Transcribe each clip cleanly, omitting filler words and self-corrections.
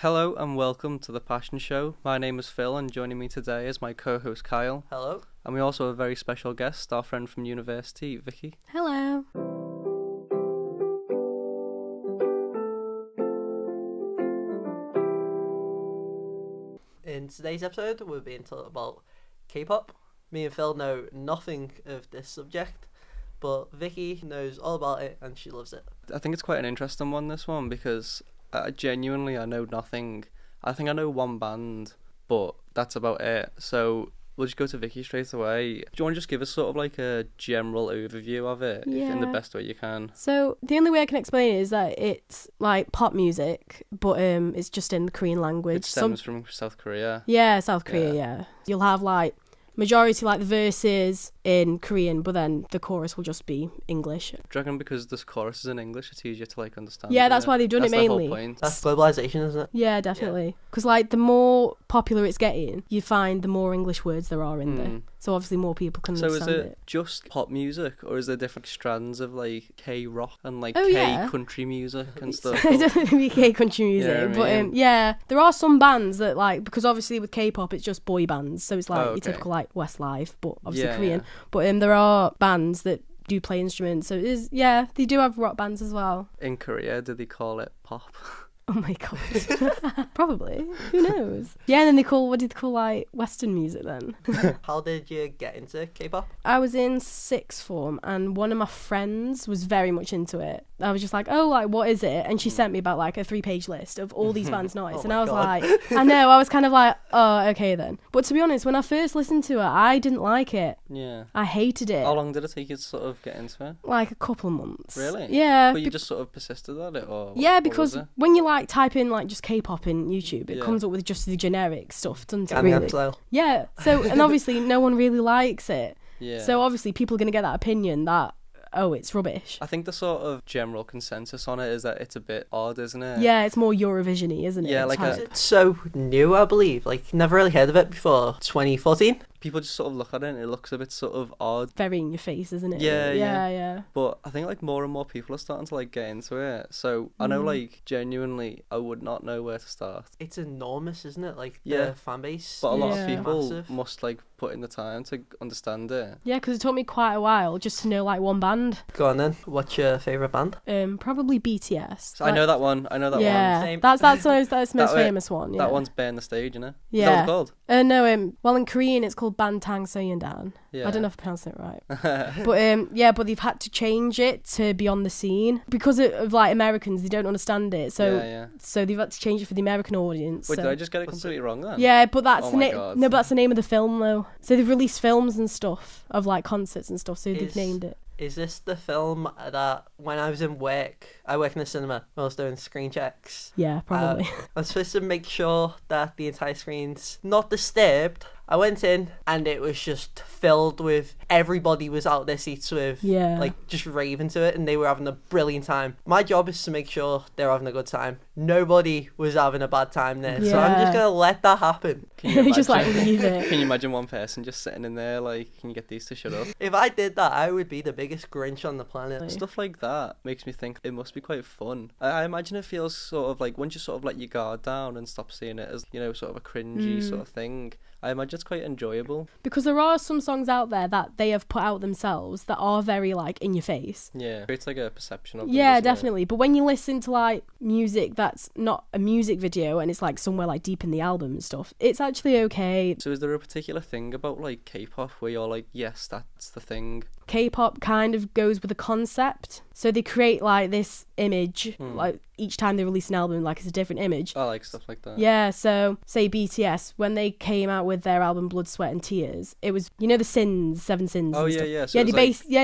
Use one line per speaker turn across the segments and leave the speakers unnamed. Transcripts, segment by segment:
Hello and welcome to The Passion Show. My name is Phil and joining me today is my co-host Kyle.
Hello.
And we also have a very special guest, our friend from university, Vicky.
Hello.
In today's episode, we're being talking about K-pop. Me and Phil know nothing of this subject, but Vicky knows all about it and she loves it.
I think it's quite an interesting one, this one, because I know nothing. I think I know one band, but that's about it. So we'll just go to Vicky straight away. Do you want to just give us sort of like a general overview of it in the best way you can?
So the only way I can explain it is that it's like pop music, but it's just in the Korean language.
It stems from South Korea.
Yeah, South Korea, yeah. You'll have like majority like the verses in Korean, but then the chorus will just be English.
Do you reckon because this chorus is in English, it's easier to like understand?
Yeah, that's why they've done
that's
it mainly.
The whole point.
That's globalization, isn't it?
Yeah, definitely. Because like the more popular it's getting, you find the more English words there are in there. So obviously more people can understand it.
So is it just pop music, or is there different strands of like K-rock and like country music and stuff?
It doesn't be K-country music,
You know what I mean?
but yeah, there are some bands that like, because obviously with K-pop it's just boy bands, so it's like your typical like Westlife, but obviously Korean. Yeah. But there are bands that do play instruments, so it is, they do have rock bands as well.
In Korea, did they call it pop?
Oh my god. Probably. Who knows? Yeah, and then what did they call like Western music then?
How did you get into K-pop?
I was in sixth form and one of my friends was very much into it. I was just like, oh, like, what is it? And she sent me about like a 3-page list of all these bands' noise. And I was like, I know, I was kind of like, oh, okay then. But to be honest, when I first listened to it, I didn't like it.
Yeah.
I hated it.
How long did it take you to sort of get into it?
Like a couple of months.
Really?
Yeah.
But you just sort of persisted at it? Or
yeah, because when you like type in like just K-pop in YouTube, it comes up with just the generic stuff, doesn't it? Really?
Style.
Yeah. So, and obviously no one really likes it.
Yeah.
So obviously people are going to get that opinion that, oh, it's rubbish.
I think the sort of general consensus on it is that it's a bit odd, isn't it?
Yeah, it's more Eurovision-y, isn't it?
Yeah, like
it's so new, I believe. Like, never really heard of it before. 2014.
People just sort of look at it and it looks a bit sort of odd.
Very in your face, isn't it?
Yeah. But I think like more and more people are starting to like get into it. So I know like genuinely I would not know where to start.
It's enormous, isn't it? Like the fan base.
But a lot of people
massive.
must like put in the time to understand it.
Yeah, because it took me quite a while just to know like one band.
Go on then. What's your favourite band?
Probably BTS.
So I know that one.
Yeah,
Same.
that's the most famous one. Yeah.
That one's Burn the Stage, innit?
Yeah.
Is that what it's called?
No, well in Korean it's called Bantang Soyeondan.
Yeah.
I don't know if I'm pronouncing it right. But they've had to change it to be on the scene because of like Americans, they don't understand it. So so they've had to change it for the American audience.
Wait,
so.
did I just get it completely wrong then?
Yeah, but that's
God.
No, but that's the name of the film though. So they've released films and stuff of like concerts and stuff, so they've named it.
Is this the film that when I was in work, I work in the cinema, when I was doing screen checks?
Yeah, probably.
I'm supposed to make sure that the entire screen's not disturbed. I went in and it was just filled with, everybody was out their seats with, like, just raving to it, and they were having a brilliant time. My job is to make sure they're having a good time. Nobody was having a bad time there, so I'm just going to let that happen.
Can you imagine,
just like leave it.
Can you imagine one person just sitting in there like, can you get these to shut up?
If I did that, I would be the biggest Grinch on the planet.
Stuff like that makes me think it must be quite fun. I imagine it feels sort of like once you sort of let your guard down and stop seeing it as, you know, sort of a cringy sort of thing, I imagine it's quite enjoyable. Because
there are some songs out there that they have put out themselves that are very like in your face.
Yeah, it's like a perception of
them, definitely. But when you listen to like music that's not a music video and it's like somewhere like deep in the album and stuff, it's actually okay.
So is there a particular thing about like K-pop where you're like, yes, that's the thing?
K-pop kind of goes with a concept. So they create like this image, like each time they release an album, like it's a different image.
I like stuff like that.
Yeah, so say BTS, when they came out with their album Blood, Sweat and Tears, it was, you know, the sins, 7 sins.
Oh,
and
yeah,
stuff.
yeah. So
they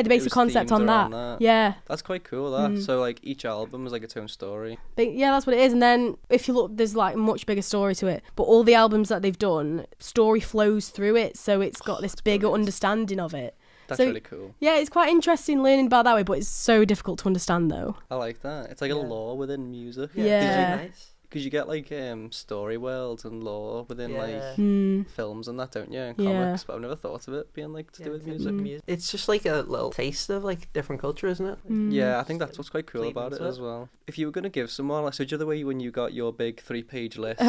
base the concept on that. Yeah.
That's quite cool, that. So like each album is like its own story.
But, yeah, that's what it is. And then if you look, there's like a much bigger story to it. But all the albums that they've done, story flows through it, so it's got this bigger understanding of it.
That's really cool.
Yeah, it's quite interesting learning about that way, but it's so difficult to understand though.
I like that. It's like a law within music.
Yeah.
Nice.
because you get like story worlds and lore within like films and that, don't you? And comics, but I've never thought of it being like to do with music.
It's just like a little taste of like different culture, isn't it?
Yeah, I think that's what's quite cool about it as well. If you were gonna give someone like, so the other way when you got your big 3-page list,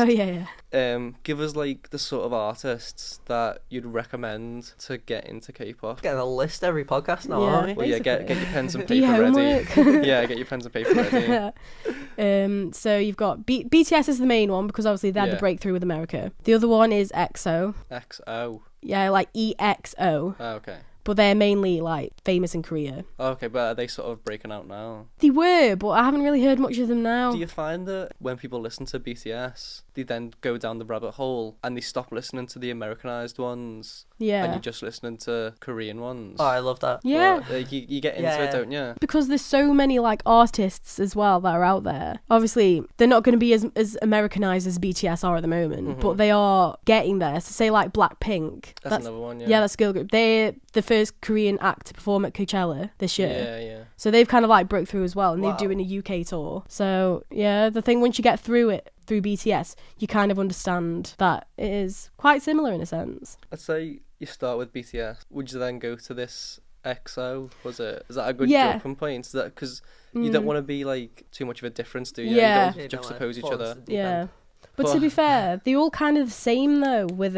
give us like the sort of artists that you'd recommend to get into K-pop.
Getting a list every podcast now, aren't we?
Well, yeah, get your pens and paper ready. Yeah, get your pens and paper ready.
So you've got BTS is the main one because obviously they had the breakthrough with America. The other one is EXO.
XO.
Yeah, like EXO.
Oh, okay.
But they're mainly like famous in Korea.
Oh, okay, but are they sort of breaking out now?
They were, but I haven't really heard much of them now.
Do you find that when people listen to BTS, they then go down the rabbit hole and they stop listening to the Americanized ones?
Yeah.
And you're just listening to Korean ones?
Oh, I love that.
Yeah.
Well, like, you get into it, don't you?
Because there's so many like artists as well that are out there. Obviously, they're not going to be as Americanized as BTS are at the moment, but they are getting there. So say like Blackpink.
That's another one, yeah.
Yeah, that's a girl group. They're the first Korean act to perform at Coachella this year.
Yeah.
So they've kind of like broke through as well, and they're doing a UK tour. So yeah, the thing, once you get through BTS, you kind of understand that it is quite similar in a sense.
I'd say you start with BTS. Would you then go to this EXO? Is that a good jumping point? Is that because you don't want to be like too much of a difference, do you?
Yeah.
You don't juxtapose each other.
Yeah. But to be fair, they're all kind of the same though with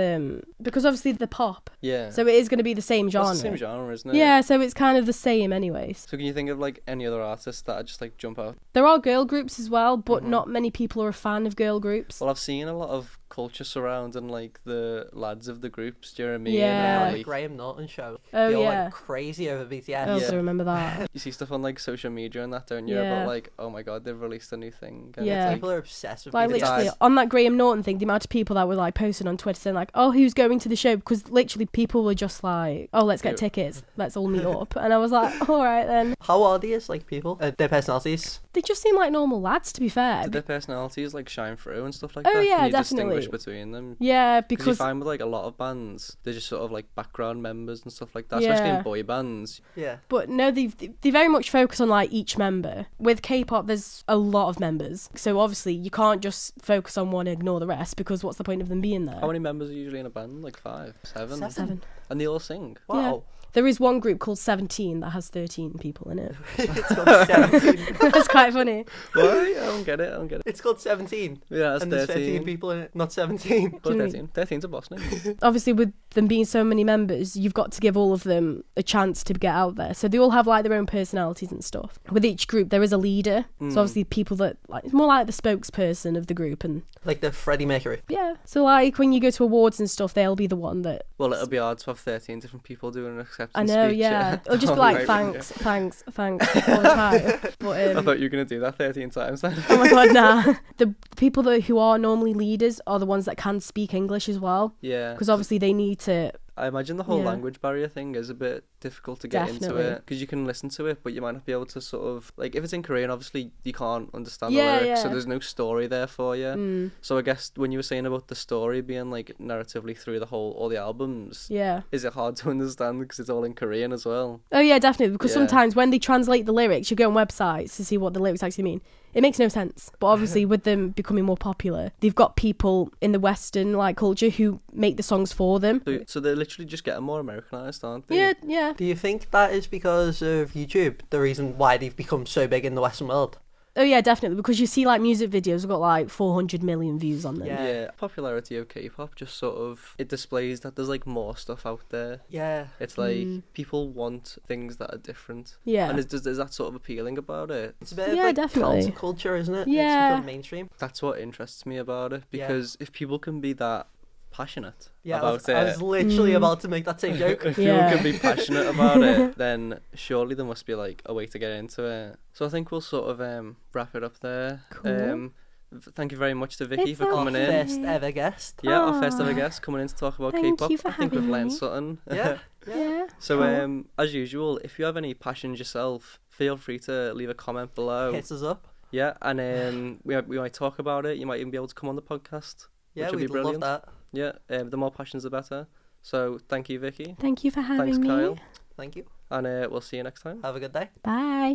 because obviously they're pop.
Yeah.
So it is going to be the same genre.
It's the same genre, isn't it?
Yeah, so it's kind of the same anyways.
So can you think of like any other artists that just like jump out?
There are girl groups as well, but not many people are a fan of girl groups.
Well, I've seen a lot of culture surrounding like the lads of the groups, do you know what I mean?
Yeah.
Like Graham Norton show.
Oh,
They're all
yeah.
like crazy over BTS.
I also remember that.
You see stuff on like social media and that, don't you?
Yeah.
About like, oh my god, they've released a new thing. And
Yeah.
it's
People are obsessed with
Like
BTS.
literally on that Graham Norton thing, the amount of people that were like posting on Twitter saying like, oh, who's going to the show? Because literally people were just like, oh, let's get tickets, let's all meet up. And I was like, all right then.
How are these like people? Their personalities?
They just seem like normal lads, to be fair.
Did their personalities like shine through and stuff like
Oh,
that?
yeah,
Can you
definitely.
distinguish between them?
Yeah,
Because you
because
find with like a lot of bands, they're just sort of like background members and stuff like that, especially in boy bands.
Yeah.
but no, they very much focus on like each member. With K-pop, there's a lot of members, so obviously you can't just focus on one and ignore the rest, because what's the point of them being there?
How many members are usually in a band? Like 5, 7?
7.
And they all sing?
Wow.
There is one group called 17 that has 13 people in it.
It's called 17.
That's quite funny.
What? I don't get it.
It's called 17.
Yeah, that's
And there's
13.
13 people in it, not 17.
But
Do you
13. 13's a boss name.
Obviously, with them being so many members, you've got to give all of them a chance to get out there. So they all have like their own personalities and stuff. With each group, there is a leader. So obviously, people that like, it's more like the spokesperson of the group. And
Like the Freddie Mercury.
yeah, so like when you go to awards and stuff, they'll be the one that.
Well, it'll be hard to have 13 different people doing an acceptance
I know,
speech.
yeah. It'll just be
Oh,
like,
right,
thanks all the time. But,
I thought you were going to do that 13 times then.
oh my god, nah. The people who are normally leaders are the ones that can speak English as well.
Yeah.
Because obviously they need to.
I imagine the whole
Yeah.
language barrier thing is a bit difficult to get into
Definitely.
it, because you can listen to it, but you might not be able to sort of like, if it's in Korean, obviously you can't understand
Yeah,
the lyrics, so
yeah.
there's no story there for you. So I guess when you were saying about the story being like narratively through all the albums,
Yeah.
is it hard to understand because it's all in Korean as well?
Oh yeah, definitely. Because
Yeah.
sometimes when they translate the lyrics, you go on websites to see what the lyrics actually mean. It makes no sense. But obviously, with them becoming more popular, they've got people in the Western like culture who make the songs for them.
So they're literally just getting more Americanized, aren't they?
Yeah.
Do you think that is because of YouTube, the reason why they've become so big in the Western world?
Oh yeah, definitely. Because you see like music videos have got like 400 million views on them.
Yeah.
Popularity of K-pop just sort of, it displays that there's like more stuff out there.
Yeah.
It's like people want things that are different.
Yeah.
And is that sort of appealing about it?
It's a bit of
Yeah,
like
definitely.
culture, isn't it?
Yeah.
It's become mainstream.
That's what interests me about it, because if people can be that passionate
Yeah,
about
I was literally about to make that same joke.
if
Yeah.
people can be passionate about it, then surely there must be like a way to get into it. So I think we'll sort of wrap it up there.
Cool.
Thank you very much to Vicky
It's
for coming in.
First ever guest.
Yeah, our first ever
Aw.
guest coming in to talk about
Thank
K-pop.
you for
I think we've
having
learned
me.
something.
Yeah.
Yeah.
So
Cool.
as usual, if you have any passions yourself, feel free to leave a comment below.
Hits us up.
Yeah, and we might talk about it. You might even be able to come on the podcast.
Yeah,
which would be
we'd love
brilliant.
that.
Yeah, the more passions the better. So thank you, Vicky.
Thank you for having
Thanks,
me.
Kyle.
Thank you.
And we'll see you next time.
Have a good day.
Bye.